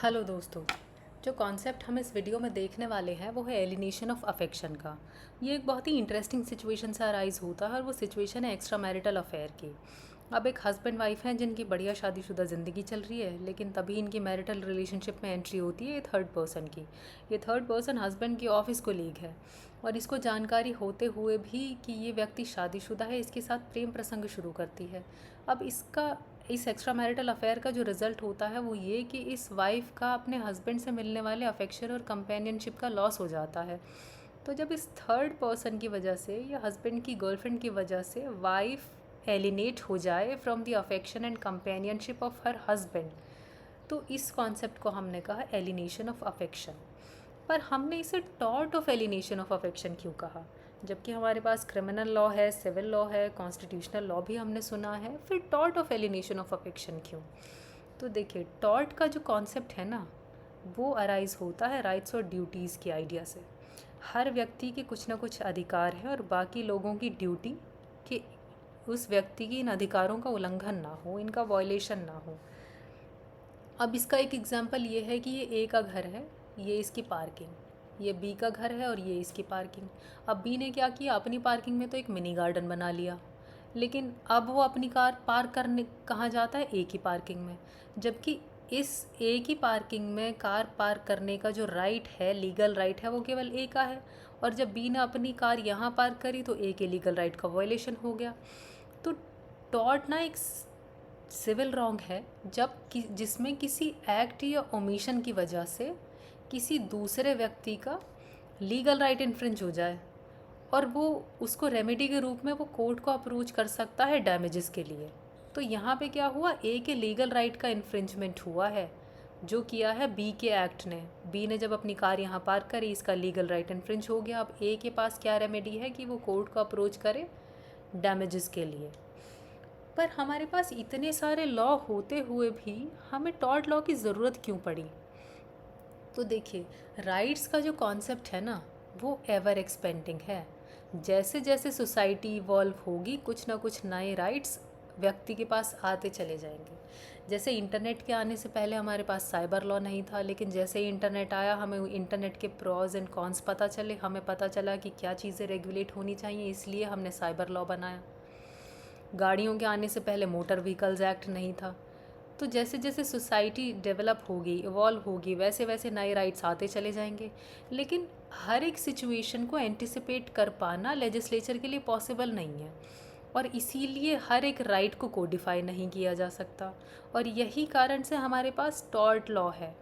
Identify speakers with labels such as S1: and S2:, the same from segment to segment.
S1: Hello दोस्तों। जो concept हम इस वीडियो में देखने वाले हैं वो है एलिनेशन ऑफ अफेक्शन का। ये एक बहुत ही इंटरेस्टिंग सिचुएशन से अराइज होता है और वो सिचुएशन है एक्स्ट्रा मैरिटल अफेयर की। अब एक हस्बैंड वाइफ हैं जिनकी बढ़िया शादीशुदा ज़िंदगी चल रही है, लेकिन तभी इनकी मैरिटल रिलेशनशिप में एंट्री होती है ये थर्ड पर्सन की। ये थर्ड पर्सन हस्बैंड की ऑफिस कोलीग है और इसको जानकारी होते हुए भी कि ये व्यक्ति शादीशुदा है, इसके साथ प्रेम प्रसंग शुरू करती है। अब इस एक्स्ट्रा मैरिटल अफेयर का जो रिज़ल्ट होता है वो ये कि इस वाइफ का अपने हस्बैंड से मिलने वाले अफेक्शन और कंपेनियनशिप का लॉस हो जाता है। तो जब इस थर्ड पर्सन की वजह से या हस्बैंड की गर्लफ्रेंड की वजह से वाइफ एलिनेट हो जाए from the affection and companionship of her husband, तो इस कॉन्सेप्ट को हमने कहा एलिनेशन ऑफ अफेक्शन। पर हमने इसे tort of alienation of affection क्यों कहा, जबकि हमारे पास क्रिमिनल लॉ है, सिविल लॉ है, कॉन्स्टिट्यूशनल लॉ भी हमने सुना है, फिर tort of alienation of affection क्यों? तो देखिए, टॉर्ट का जो कॉन्सेप्ट है ना, वो अराइज होता है राइट्स और ड्यूटीज़ की आइडिया से। हर व्यक्ति के कुछ ना कुछ अधिकार हैं और बाकी लोगों की ड्यूटी कि उस व्यक्ति की इन अधिकारों का उल्लंघन ना हो, इनका वॉयलेशन ना हो। अब इसका एक एग्जांपल ये है कि ये ए का घर है, ये इसकी पार्किंग, ये बी का घर है और ये इसकी पार्किंग। अब बी ने क्या किया, अपनी पार्किंग में तो एक मिनी गार्डन बना लिया, लेकिन अब वो अपनी कार पार्क करने कहाँ जाता है, ए की पार्किंग में। जबकि इस ए की पार्किंग में कार पार्क करने का जो राइट है, लीगल राइट है, वो केवल ए का है। और जब बी ने अपनी कार यहाँ पार्क करी तो ए के लीगल राइट का वायलेशन हो गया। तो टॉर्ट ना एक सिविल रॉन्ग है जिसमें किसी एक्ट या ओमिशन की वजह से किसी दूसरे व्यक्ति का लीगल राइट इन्फ्रिंज हो जाए और वो उसको रेमेडी के रूप में वो कोर्ट को अप्रोच कर सकता है डैमेजेस के लिए। तो यहाँ पे क्या हुआ, ए के लीगल राइट का इन्फ्रिंजमेंट हुआ है जो किया है बी के एक्ट ने। बी ने जब अपनी कार यहाँ पार्क करी, इसका लीगल राइट इन्फ्रिंज हो गया। अब ए के पास क्या रेमेडी है कि वो कोर्ट को अप्रोच करे डैमेजेस के लिए। पर हमारे पास इतने सारे लॉ होते हुए भी हमें टॉर्ट लॉ की ज़रूरत क्यों पड़ी? तो देखिए, राइट्स का जो कॉन्सेप्ट है ना, वो एवर एक्सपेंडिंग है। जैसे जैसे सोसाइटी इवॉल्व होगी, कुछ ना कुछ नए राइट्स व्यक्ति के पास आते चले जाएंगे। जैसे इंटरनेट के आने से पहले हमारे पास साइबर लॉ नहीं था, लेकिन जैसे ही इंटरनेट आया हमें इंटरनेट के प्रॉज एंड कॉन्स पता चले, हमें पता चला कि क्या चीज़ें रेगुलेट होनी चाहिए, इसलिए हमने साइबर लॉ बनाया। गाड़ियों के आने से पहले मोटर व्हीकल्स एक्ट नहीं था। तो जैसे जैसे सोसाइटी डेवलप होगी, इवॉल्व होगी, वैसे वैसे नए राइट्स आते चले जाएंगे। लेकिन हर एक सिचुएशन को एंटिसिपेट कर पाना लेजिस्लेचर के लिए पॉसिबल नहीं है और इसीलिए हर एक राइट को कोडिफाई नहीं किया जा सकता। और यही कारण से हमारे पास टॉर्ट लॉ है।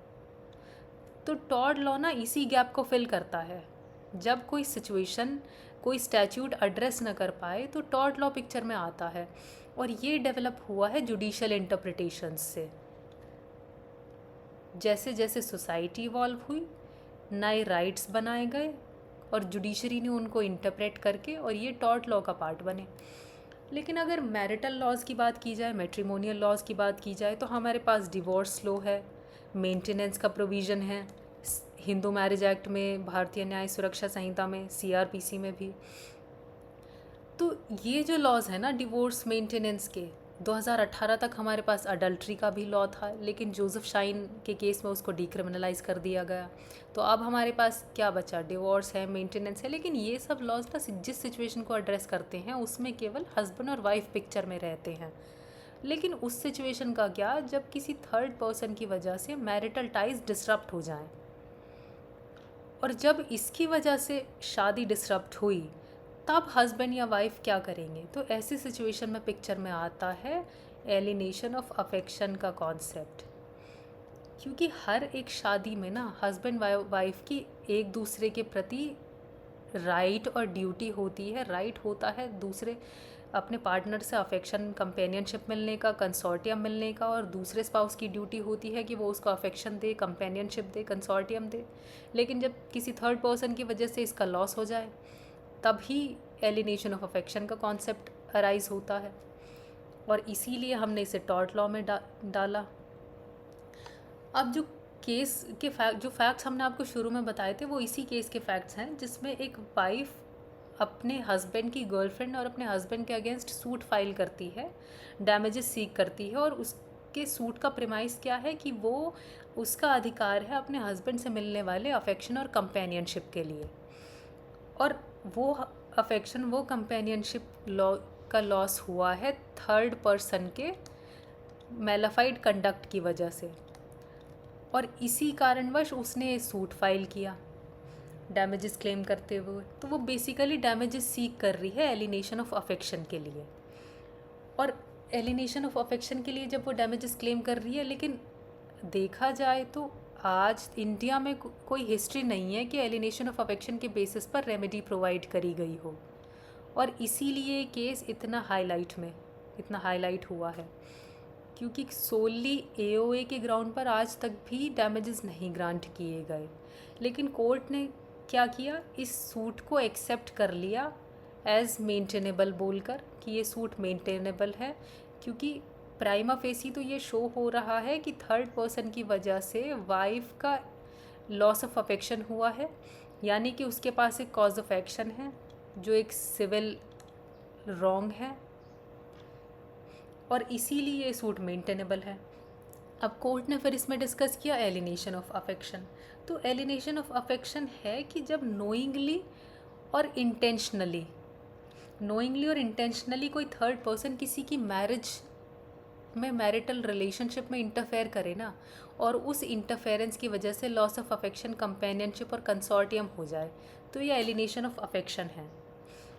S1: तो टॉर्ट लॉ ना इसी गैप को फिल करता है। जब कोई सिचुएशन, कोई स्टैच्यूट एड्रेस न कर पाए तो टॉर्ट लॉ पिक्चर में आता है। और ये डेवलप हुआ है जुडिशियल इंटरप्रिटेशंस से। जैसे जैसे सोसाइटी इवॉल्व हुई, नए राइट्स बनाए गए और जुडिशरी ने उनको इंटरप्रेट करके और ये टॉर्ट लॉ का पार्ट बने। लेकिन अगर मैरिटल लॉज की बात की जाए, मैट्रिमोनियल लॉज की बात की जाए, तो हमारे पास डिवोर्स लॉ है, मेंटेनेंस का प्रोविज़न है हिंदू मैरिज एक्ट में, भारतीय न्याय सुरक्षा संहिता में, सीआरपीसी में भी। तो ये जो लॉज है ना डिवोर्स मेंटेनेंस के, 2018 तक हमारे पास अडल्ट्री का भी लॉ था, लेकिन जोसेफ शाइन के केस में उसको डिक्रिमिनलाइज कर दिया गया। तो अब हमारे पास क्या बचा, डिवोर्स है, मेंटेनेंस है। लेकिन ये सब लॉज ना जिस सिचुएशन को एड्रेस करते हैं उसमें केवल हस्बैंड और वाइफ पिक्चर में रहते हैं। लेकिन उस सिचुएशन का क्या जब किसी थर्ड पर्सन की वजह से मैरिटल टाइज डिसरप्ट हो जाएं, और जब इसकी वजह से शादी डिसरप्ट हुई तब हस्बैंड या वाइफ क्या करेंगे? तो ऐसी सिचुएशन में पिक्चर में आता है एलिनेशन ऑफ अफेक्शन का कॉन्सेप्ट। क्योंकि हर एक शादी में ना हस्बैंड वाइफ की एक दूसरे के प्रति राइट और ड्यूटी होती है। राइट होता है दूसरे अपने पार्टनर से अफेक्शन, कंपेनियनशिप मिलने का, कंसोर्टियम मिलने का, और दूसरे स्पाउस की ड्यूटी होती है कि वो उसको अफेक्शन दे, कंपेनियनशिप दे, कंसोर्टियम दे। लेकिन जब किसी थर्ड पर्सन की वजह से इसका लॉस हो जाए तभी एलिनेशन ऑफ अफेक्शन का कॉन्सेप्ट अराइज होता है। और इसीलिए हमने इसे टॉर्ट लॉ में डाला। अब जो केस के जो फैक्ट्स हमने आपको शुरू में बताए थे वो इसी केस के फैक्ट्स हैं, जिसमें एक वाइफ अपने हस्बैंड की गर्लफ्रेंड और अपने हस्बैंड के अगेंस्ट सूट फाइल करती है, डैमेजेस सीक करती है और के सूट का प्रेमाइस क्या है कि वो उसका अधिकार है अपने हस्बैंड से मिलने वाले अफेक्शन और कंपेनियनशिप के लिए, और वो अफेक्शन वो कंपेनियनशिप का लॉस हुआ है थर्ड पर्सन के मैलाफाइड कंडक्ट की वजह से, और इसी कारणवश उसने सूट फाइल किया डैमेजेस क्लेम करते हुए। तो वो बेसिकली डैमेजेस सीक कर रही है एलिनेशन ऑफ अफेक्शन के लिए, और एलिनेशन ऑफ अफेक्शन के लिए जब वो डैमेजेस क्लेम कर रही है, लेकिन देखा जाए तो आज इंडिया में कोई हिस्ट्री नहीं है कि एलिनेशन ऑफ अफेक्शन के बेसिस पर रेमेडी प्रोवाइड करी गई हो, और इसीलिए केस इतना हाईलाइट हुआ है, क्योंकि सोली एओए के ग्राउंड पर आज तक भी डैमेजेस नहीं ग्रांट किए गए। लेकिन कोर्ट ने क्या किया, इस सूट को एक्सेप्ट कर लिया एज मेंटेनेबल बोलकर कि ये सूट मेंटेनेबल है, क्योंकि प्राइमा फेसी तो ये शो हो रहा है कि थर्ड पर्सन की वजह से वाइफ का लॉस ऑफ अफेक्शन हुआ है, यानी कि उसके पास एक कॉज ऑफ एक्शन है जो एक सिविल रॉन्ग है, और इसीलिए ये सूट मेंटेनेबल है। अब कोर्ट ने फिर इसमें डिस्कस किया एलिनेशन ऑफ अफेक्शन। तो एलिनेशन ऑफ अफेक्शन है कि जब नोइंगली और इंटेंशनली कोई थर्ड पर्सन किसी की मैरिज में, मैरिटल रिलेशनशिप में इंटरफेयर करे ना, और उस इंटरफेरेंस की वजह से लॉस ऑफ अफेक्शन, कंपेनियनशिप और कंसोर्टियम हो जाए, तो ये एलिनेशन ऑफ अफेक्शन है।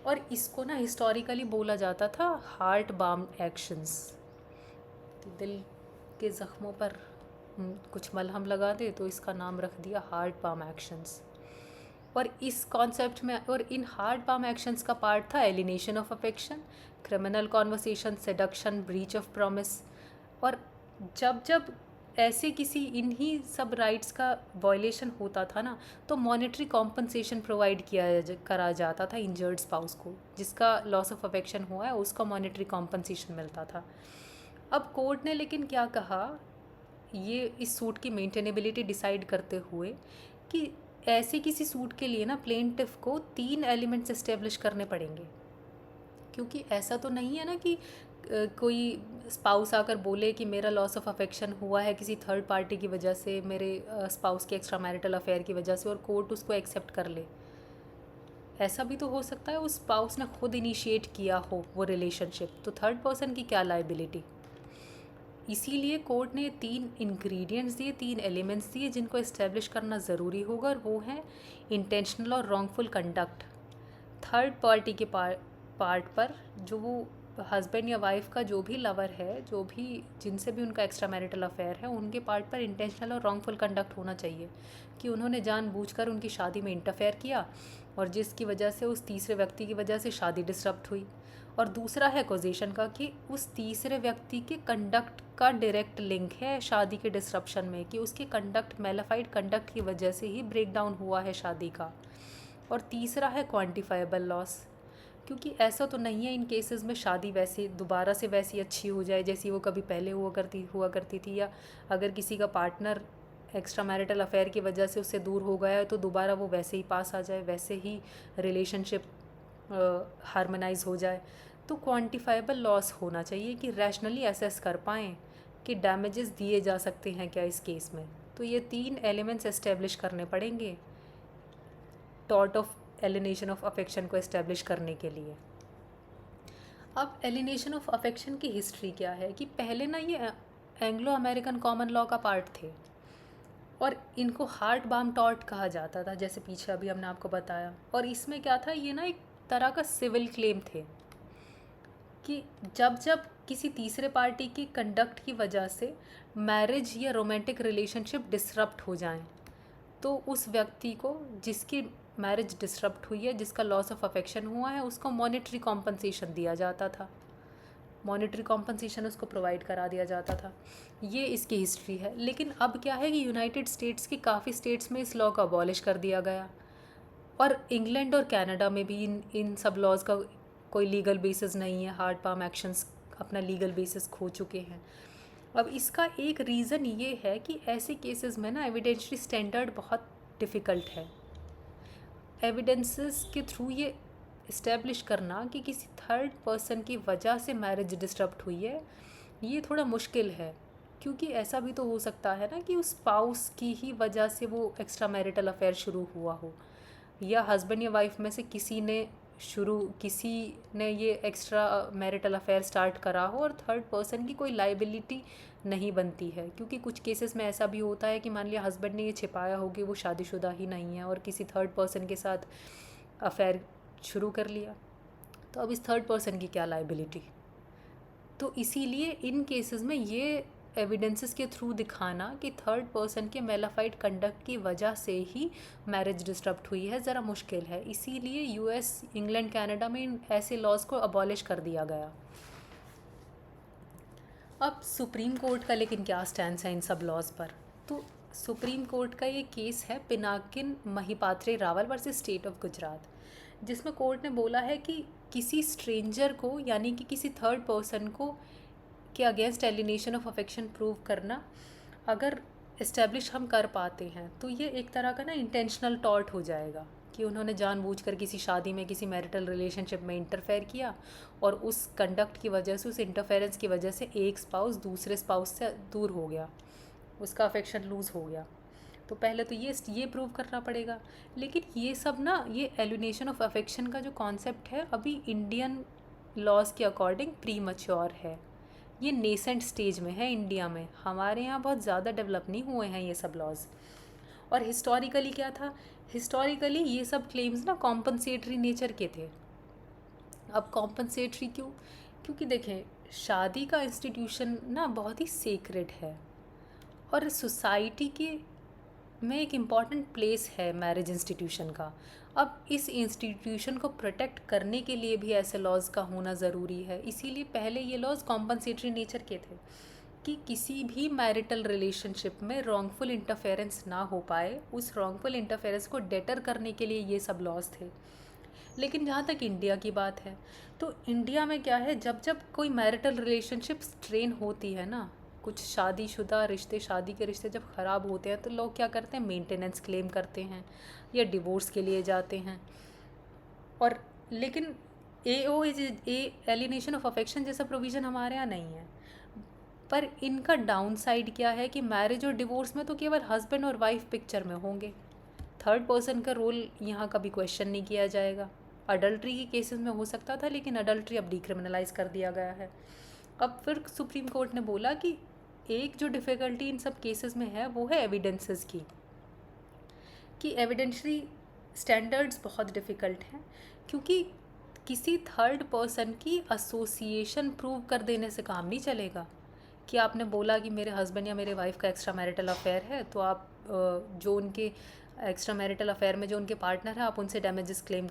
S1: और इसको ना हिस्टोरिकली बोला जाता था हार्ट बाम एक्शंस, दिल के ज़ख्मों पर कुछ मलहम लगा दे तो इसका नाम रख दिया हार्ट बाम एक्शंस। और इस कॉन्सेप्ट में और इन हार्ट बाम एक्शंस का पार्ट था alienation of affection, criminal conversation, seduction, breach of promise. और जब जब ऐसे किसी इन्हीं सब राइट्स का वायलेशन होता था ना, तो मॉनेटरी कॉम्पनसेशन प्रोवाइड करा जाता था इंजर्ड स्पाउस को, जिसका लॉस ऑफ अफेक्शन हुआ है उसका मॉनेटरी कॉम्पनसेशन मिलता था। अब कोर्ट ने लेकिन क्या कहा, ये इस सूट की मेंटेनेबिलिटी डिसाइड करते हुए कि ऐसे किसी सूट के लिए ना प्लेंटिफ को 3 एलिमेंट्स इस्टेब्लिश करने पड़ेंगे, क्योंकि ऐसा तो नहीं है ना कि कोई स्पाउस आकर बोले कि मेरा लॉस ऑफ अफेक्शन हुआ है किसी थर्ड पार्टी की वजह से, मेरे स्पाउस के एक्स्ट्रा मैरिटल अफेयर की वजह से, और कोर्ट उसको एक्सेप्ट कर ले। ऐसा भी तो हो सकता है उस स्पाउस ने खुद इनिशिएट किया हो वो रिलेशनशिप, तो थर्ड पर्सन की क्या लायबिलिटी। इसीलिए कोर्ट ने 3 इंग्रेडिएंट्स दिए, 3 एलिमेंट्स दिए जिनको इस्टेब्लिश करना ज़रूरी होगा, और वो हैं इंटेंशनल और रॉन्गफुल कंडक्ट थर्ड पार्टी के पार्ट पर, जो वो हस्बैंड या वाइफ का जो भी लवर है, जो भी जिनसे भी उनका एक्स्ट्रा मैरिटल अफेयर है, उनके पार्ट पर इंटेंशनल और रॉन्गफुल कंडक्ट होना चाहिए कि उन्होंने जानबूझकर उनकी शादी में इंटरफेयर किया, और जिसकी वजह से उस तीसरे व्यक्ति की वजह से शादी डिसरप्ट हुई। और दूसरा है कॉजेशन का, कि उस तीसरे व्यक्ति के कंडक्ट का डायरेक्ट लिंक है शादी के डिसरप्शन में, कि उसके कंडक्ट, मैलाफाइड कंडक्ट की वजह से ही ब्रेक डाउन हुआ है शादी का। और तीसरा है क्वांटिफाइबल लॉस, क्योंकि ऐसा तो नहीं है इन केसेस में शादी वैसे दोबारा से वैसी अच्छी हो जाए जैसी वो कभी पहले हुआ करती थी, या अगर किसी का पार्टनर एक्स्ट्रा मैरिटल अफेयर की वजह से उससे दूर हो गया है तो दोबारा वो वैसे ही पास आ जाए, वैसे ही रिलेशनशिप हार्मोनाइज हो जाए। तो क्वांटिफाइबल लॉस होना चाहिए कि रैशनली असेस कर पाएँ कि डैमेजेस दिए जा सकते हैं क्या इस केस में। तो ये 3 एलिमेंट्स एस्टेब्लिश करने पड़ेंगे tort of alienation of affection को एस्टेब्लिश करने के लिए। अब एलिनेशन ऑफ अफेक्शन की हिस्ट्री क्या है कि पहले ना ये एंग्लो अमेरिकन कॉमन लॉ का पार्ट थे, और इनको हार्ट बाम टॉर्ट कहा जाता था, जैसे पीछे अभी हमने आपको बताया। और इसमें क्या था, ये ना एक तरह का सिविल क्लेम थे कि जब जब किसी तीसरे पार्टी की कंडक्ट की वजह से मैरिज या रोमांटिक रिलेशनशिप डिसरप्ट हो जाएं, तो उस व्यक्ति को जिसकी मैरिज डिसरप्ट हुई है, जिसका लॉस ऑफ अफेक्शन हुआ है, उसको मॉनेटरी कॉम्पनसेशन दिया जाता था, मॉनेटरी कॉम्पनसेशन उसको प्रोवाइड करा दिया जाता था। ये इसकी हिस्ट्री है। लेकिन अब क्या है कि यूनाइटेड स्टेट्स की काफ़ी स्टेट्स में इस लॉ को अबॉलिश कर दिया गया, और इंग्लैंड और कनाडा में भी इन सब लॉज का कोई लीगल बेसिस नहीं है। हार्ट बाम एक्शंस अपना लीगल बेसिस खो चुके हैं। अब इसका एक रीज़न ये है कि ऐसे केसेस में ना एविडेंशियरी स्टैंडर्ड बहुत डिफ़िकल्ट है। एविडेंसेस के थ्रू ये इस्टेब्लिश करना कि किसी थर्ड पर्सन की वजह से मैरिज डिस्टर्ब हुई है, ये थोड़ा मुश्किल है। क्योंकि ऐसा भी तो हो सकता है ना कि उस स्पाउस की ही वजह से वो एक्स्ट्रा मैरिटल अफेयर शुरू हुआ हो, या हस्बैंड या वाइफ में से किसी ने ये एक्स्ट्रा मैरिटल अफेयर स्टार्ट करा हो और थर्ड पर्सन की कोई लाइबिलिटी नहीं बनती है। क्योंकि कुछ केसेस में ऐसा भी होता है कि मान लिया हस्बैंड ने ये छिपाया हो कि वो शादीशुदा ही नहीं है और किसी थर्ड पर्सन के साथ अफेयर शुरू कर लिया, तो अब इस थर्ड पर्सन की क्या लाइबिलिटी। तो इसीलिए इन केसेस में ये एविडेंसेस के थ्रू दिखाना कि थर्ड पर्सन के मेलाफाइड कंडक्ट की वजह से ही मैरिज डिस्टर्ब हुई है ज़रा मुश्किल है। इसीलिए यूएस, इंग्लैंड, कनाडा में इन ऐसे लॉज को अबॉलिश कर दिया गया। अब सुप्रीम कोर्ट का लेकिन क्या स्टैंड है इन सब लॉज पर। तो सुप्रीम कोर्ट का ये केस है Pinakin Mahipatray Rawal versus state of Gujarat, जिसमें कोर्ट ने बोला है कि किसी स्ट्रेंजर को, यानी कि किसी थर्ड पर्सन को के against alienation of affection prove करना अगर इस्टेब्लिश हम कर पाते हैं तो ये एक तरह का ना इंटेंशनल टॉर्ट हो जाएगा कि उन्होंने जानबूझकर किसी शादी में, किसी मैरिटल रिलेशनशिप में इंटरफेयर किया और उस कंडक्ट की वजह से, उस इंटरफेरेंस की वजह से एक स्पाउस दूसरे स्पाउस से दूर हो गया, उसका अफेक्शन लूज़ हो गया। तो पहले तो ये प्रूव करना पड़ेगा। लेकिन ये सब ना, ये एलिनेशन ऑफ अफेक्शन का जो कॉन्सेप्ट है अभी इंडियन लॉज के अकॉर्डिंग प्री मैच्योर है, ये नेसेंट स्टेज में है इंडिया में। हमारे यहाँ बहुत ज़्यादा डेवलप नहीं हुए हैं ये सब लॉज। और हिस्टोरिकली क्या था, हिस्टोरिकली ये सब क्लेम्स ना कॉम्पनसेटरी नेचर के थे। अब कॉम्पनसेटरी क्यों? क्योंकि देखें, शादी का इंस्टीट्यूशन ना बहुत ही सेक्रेड है और सोसाइटी के में एक इम्पॉर्टेंट प्लेस है मैरिज इंस्टीट्यूशन का। अब इस इंस्टीट्यूशन को प्रोटेक्ट करने के लिए भी ऐसे लॉज का होना ज़रूरी है। इसीलिए पहले ये लॉज कॉम्पनसेटरी नेचर के थे कि किसी भी मैरिटल रिलेशनशिप में रॉन्गफुल इंटरफेरेंस ना हो पाए, उस रॉन्गफुल इंटरफेरेंस को डेटर करने के लिए ये सब लॉज थे। लेकिन जहाँ तक इंडिया की बात है, तो इंडिया में क्या है, जब जब कोई मैरिटल रिलेशनशिप स्ट्रेन होती है ना, कुछ शादीशुदा रिश्ते, शादी के रिश्ते जब ख़राब होते हैं तो लोग क्या करते हैं, मेंटेनेंस क्लेम करते हैं या डिवोर्स के लिए जाते हैं। और लेकिन एलिनेशन ऑफ अफेक्शन जैसा प्रोविज़न हमारे यहाँ नहीं है। पर इनका डाउन साइड क्या है कि मैरिज और डिवोर्स में तो केवल हस्बैंड और वाइफ पिक्चर में होंगे, थर्ड पर्सन का रोल यहाँ कभी क्वेश्चन नहीं किया जाएगा। अडल्ट्री के केसेस में हो सकता था, लेकिन अडल्ट्री अब डिक्रिमिनलाइज कर दिया गया है। अब फिर सुप्रीम कोर्ट ने बोला कि एक जो डिफ़िकल्टी इन सब केसेस में है वो है एविडेंसेस की, कि एविडेंशरी स्टैंडर्ड्स बहुत डिफ़िकल्ट हैं, क्योंकि किसी थर्ड पर्सन की एसोसिएशन प्रूव कर देने से काम नहीं चलेगा। कि आपने बोला कि मेरे हस्बैंड या मेरे वाइफ का एक्स्ट्रा मैरिटल अफेयर है, तो आप जो उनके एक्स्ट्रा मैरिटल अफेयर में जो उनके पार्टनर है, आप उनसे डैमेजेस क्लेम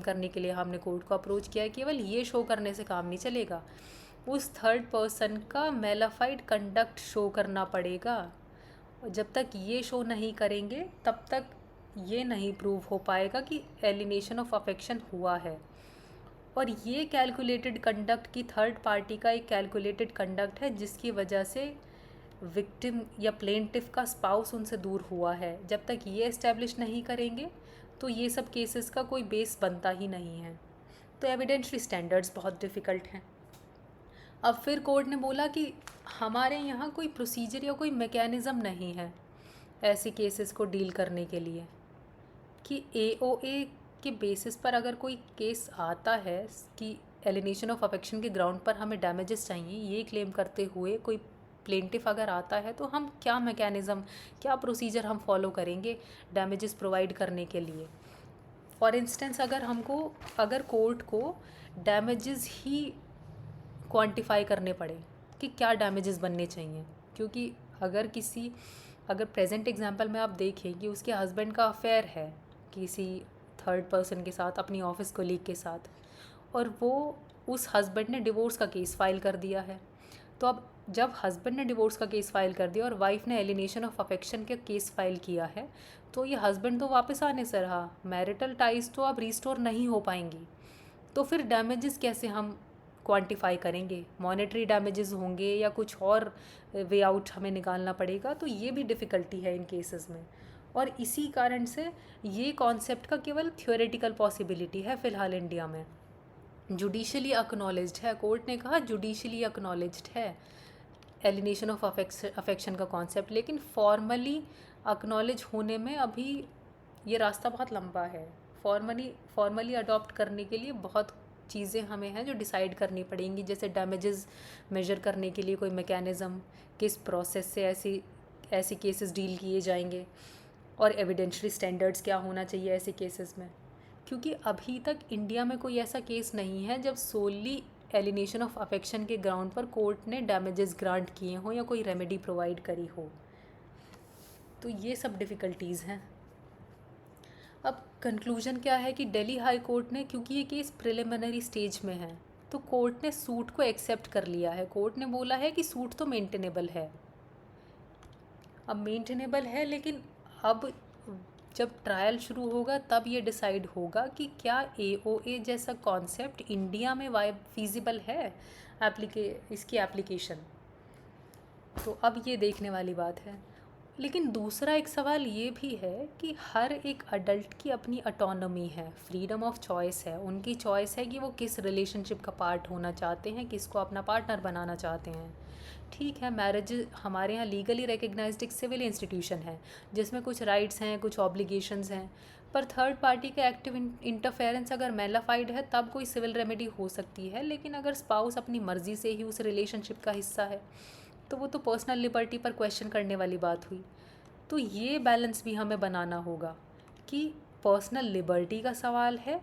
S1: करने के लिए हमने कोर्ट को अप्रोच किया है। केवल ये शो करने से काम नहीं चलेगा, उस थर्ड पर्सन का मेलाफाइड कंडक्ट शो करना पड़ेगा। और जब तक ये शो नहीं करेंगे तब तक ये नहीं प्रूव हो पाएगा कि एलिनेशन ऑफ अफेक्शन हुआ है। और ये कैलकुलेटेड कंडक्ट की थर्ड पार्टी का एक कैलकुलेटेड कंडक्ट है, जिसकी वजह से विक्टिम या प्लेंटिफ का स्पाउस उनसे दूर हुआ है। जब तक ये इस्टेब्लिश नहीं करेंगे तो ये सब केसेस का कोई बेस बनता ही नहीं है। तो एविडेंशरी स्टैंडर्ड्स बहुत डिफ़िकल्ट हैं। अब फिर कोर्ट ने बोला कि हमारे यहाँ कोई प्रोसीजर या कोई मैकेनिज़्म नहीं है ऐसे केसेस को डील करने के लिए, कि एओए के बेसिस पर अगर कोई केस आता है कि एलिनेशन ऑफ अफेक्शन के ग्राउंड पर हमें डैमेजेस चाहिए, ये क्लेम करते हुए कोई प्लेंटिफ अगर आता है, तो हम क्या मैकेनिज़्म, क्या प्रोसीजर हम फॉलो करेंगे डैमेजेस प्रोवाइड करने के लिए। फॉर इंस्टेंस अगर कोर्ट को डैमेजेस ही क्वांटिफाई करने पड़े कि क्या डैमेजेस बनने चाहिए, क्योंकि अगर प्रेजेंट एग्जांपल में आप देखें कि उसके हस्बैंड का अफेयर है किसी थर्ड पर्सन के साथ, अपनी ऑफिस कोलीग के साथ, और वो उस हस्बैंड ने डिवोर्स का केस फाइल कर दिया है। तो अब जब हस्बैंड ने डिवोर्स का केस फाइल कर दिया और वाइफ ने एलिनेशन ऑफ अफेक्शन का केस फाइल किया है, तो ये हस्बैंड तो वापस आने से रहा, मैरिटल टाइज तो अब रिस्टोर नहीं हो पाएंगी। तो फिर डैमेजेस कैसे हम क्वांटिफाई करेंगे, मॉनेटरी डैमेजेस होंगे या कुछ और वे आउट हमें निकालना पड़ेगा। तो ये भी डिफ़िकल्टी है इन केसेस में। और इसी कारण से ये कॉन्सेप्ट का केवल थ्योरेटिकल पॉसिबिलिटी है फ़िलहाल इंडिया में। जुडिशली एक्नॉलेज्ड है, कोर्ट ने कहा जुडिशली एक्नॉलेज्ड है, एलिनेशन ऑफ अफेक्शन का कॉन्सेप्ट, लेकिन फॉर्मली अक्नॉलेज होने में अभी ये रास्ता बहुत लंबा है। फॉर्मली अडॉप्ट करने के लिए बहुत चीज़ें हमें हैं जो डिसाइड करनी पड़ेंगी, जैसे डैमेजेस मेजर करने के लिए कोई मैकेनिज़्म, किस प्रोसेस से ऐसी केसेस डील किए जाएंगे, और एविडेंशियरी स्टैंडर्ड्स क्या होना चाहिए ऐसे केसेस में। क्योंकि अभी तक इंडिया में कोई ऐसा केस नहीं है जब सोली एलिनेशन ऑफ अफेक्शन के ग्राउंड पर कोर्ट ने डैमेजेस ग्रांट किए हों या कोई रेमेडी प्रोवाइड करी हो। तो ये सब डिफ़िकल्टीज़ हैं। अब कंक्लूजन क्या है कि दिल्ली हाई कोर्ट ने, क्योंकि ये केस प्रिलिमिनरी स्टेज में है, तो कोर्ट ने सूट को एक्सेप्ट कर लिया है। कोर्ट ने बोला है कि सूट तो मेंटेनेबल है। अब मेंटेनेबल है, लेकिन अब जब ट्रायल शुरू होगा तब ये डिसाइड होगा कि क्या एओए जैसा कॉन्सेप्ट इंडिया में फीजिबल है इसकी एप्लीकेशन। तो अब ये देखने वाली बात है। लेकिन दूसरा एक सवाल ये भी है कि हर एक अडल्ट की अपनी ऑटोनॉमी है, फ्रीडम ऑफ चॉइस है। उनकी चॉइस है कि वो किस रिलेशनशिप का पार्ट होना चाहते हैं, किसको अपना पार्टनर बनाना चाहते हैं। ठीक है, मैरिज हमारे यहाँ लीगली रिकग्नाइज्ड एक सिविल इंस्टीट्यूशन है जिसमें कुछ राइट्स हैं, कुछ ऑब्लिगेशंस हैं, पर थर्ड पार्टी का एक्टिव इंटरफेरेंस अगर मैलाफाइड है तब कोई सिविल रेमेडी हो सकती है। लेकिन अगर स्पाउस अपनी मर्ज़ी से ही उस रिलेशनशिप का हिस्सा है तो वो तो पर्सनल लिबर्टी पर क्वेश्चन करने वाली बात हुई। तो ये बैलेंस भी हमें बनाना होगा कि पर्सनल लिबर्टी का सवाल है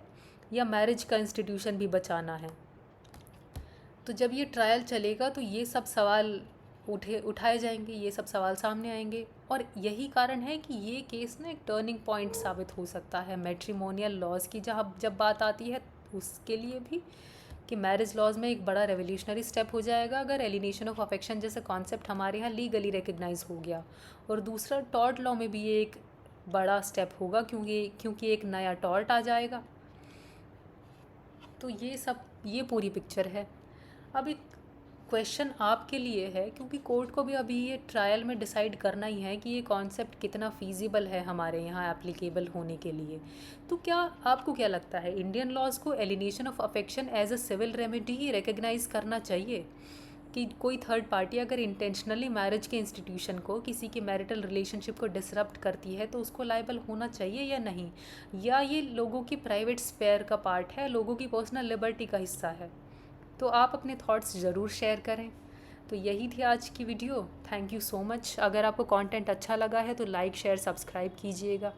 S1: या मैरिज का इंस्टीट्यूशन भी बचाना है। तो जब ये ट्रायल चलेगा तो ये सब सवाल उठाए जाएंगे, ये सब सवाल सामने आएंगे। और यही कारण है कि ये केस ना एक टर्निंग पॉइंट साबित हो सकता है मैट्रिमोनियल लॉज की जब बात आती है उसके लिए भी, कि मैरिज लॉज में एक बड़ा रेवोल्यूशनरी स्टेप हो जाएगा अगर एलिनेशन ऑफ अफेक्शन जैसे कॉन्सेप्ट हमारे यहाँ लीगली रिकग्नाइज हो गया। और दूसरा, टॉर्ट लॉ में भी ये एक बड़ा स्टेप होगा क्योंकि एक नया टॉर्ट आ जाएगा। तो ये पूरी पिक्चर है। अब एक क्वेश्चन आपके लिए है, क्योंकि कोर्ट को भी अभी ये ट्रायल में डिसाइड करना ही है कि ये कॉन्सेप्ट कितना फीजिबल है हमारे यहाँ एप्लीकेबल होने के लिए। तो क्या आपको क्या लगता है, इंडियन लॉज को alienation of affection as a civil remedy ही रिकग्नाइज़ करना चाहिए कि कोई थर्ड पार्टी अगर इंटेंशनली मैरिज के इंस्टीट्यूशन को, किसी की मैरिटल रिलेशनशिप को डिसरप्ट करती है तो उसको लायबल होना चाहिए या नहीं, या ये लोगों की प्राइवेट स्पेयर का पार्ट है, लोगों की पर्सनल लिबर्टी का हिस्सा है? तो आप अपने थॉट्स ज़रूर शेयर करें। तो यही थी आज की video. Thank you so much. अगर आपको कंटेंट अच्छा लगा है तो लाइक शेयर सब्सक्राइब कीजिएगा।